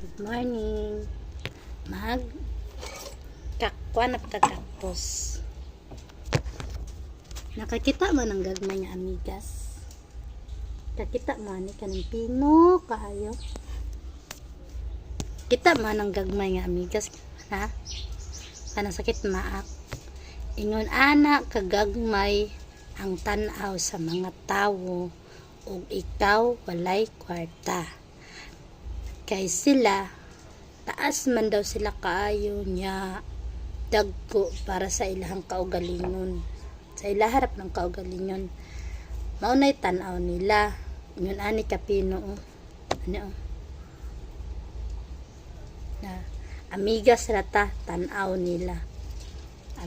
Good morning. Kakwa na pagkakaktos. Nakakita mo ng gagmay nga amigas. Nakita mo ni kanang pino kaayo. Kita mo ng gagmay nga amigas, ha? Kanang sakit maak. Ingon anak kagagmay ang tan-aw sa mga tawo ug ikaw walay kwarta. Kay sila taas man daw sila kaayo niya dagko para sa ilahang kaugalingon, sa ilaharap ng kaugalingon. Maunay tan-aw nila yun ani kapino ano na amigas rata tan-aw nila,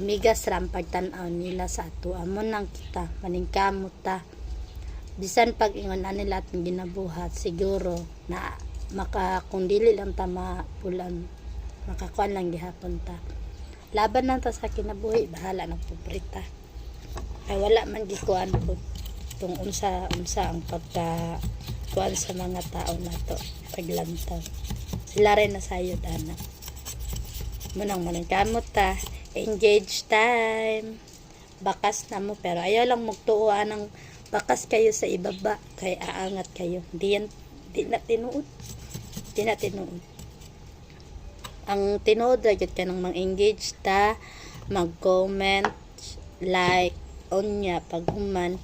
amigas rampag tan-aw nila sa ato amon nang kita maningkamot ta bisan pag ingon nila atong ginabuhat siguro na kung dili lang ta mapulan makakuan lang gihapon ta laban lang ta sa kinabuhi bahala ng pobreta ay wala man gikuan po tung unsa ang pagkakuan sa mga tao nato paglantaw sila rin nasayod anak munang maningkamot ta engage time bakas na mo pero ayaw lang magtuoan ng bakas kayo sa ibaba kay aangat kayo di na tinuod ang tinuod lagit ka ng mang-engage ta mag-comment like onya pag human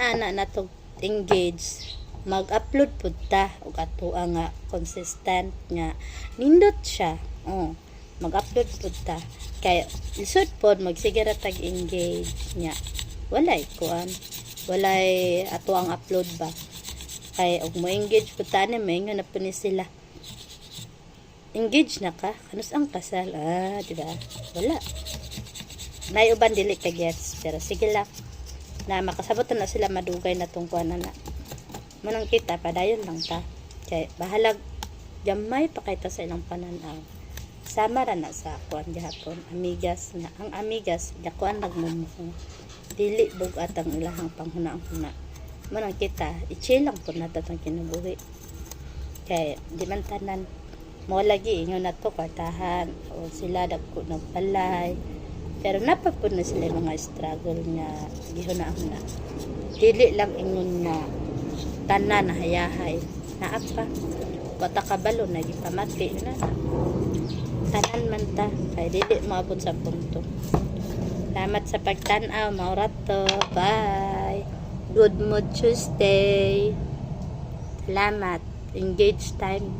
ana na to engage mag-upload pud ta ug ato nga consistent nga nindot siya mag-upload pud ta kay lisod pod magsigara tag engage nya walay ato ang upload ba kay og mo engage pud ta ni may nga na sila engage na ka kanus ang kasal di ba wala may uban dili ka gets pero sige lang na makasabot na sila madugay na tungkuan na manang kita padayon lang ta kay bahalag gamay pa kay ta sa ilang pananaw sama ra na sa kuan gihapon amigas nga ang amigas dakuan nagmumuho dili bugat ang ilahang panghuna-huna manang kita i-chill lang po na tatang kinabuhi kay di man tanan mo lagi ingon na to kwartahan o sila dagko nagbalay pero napapod na sila mga struggle nga gihuna-huna dili lang ingon na tanan na hayahay naa pa bata kabalo na gipamati na tanan man ta kay dili maabot sa punto. Salamat sa pagtan-aw maurat to bye. Good Mood Tuesday. Salamat. Engage time.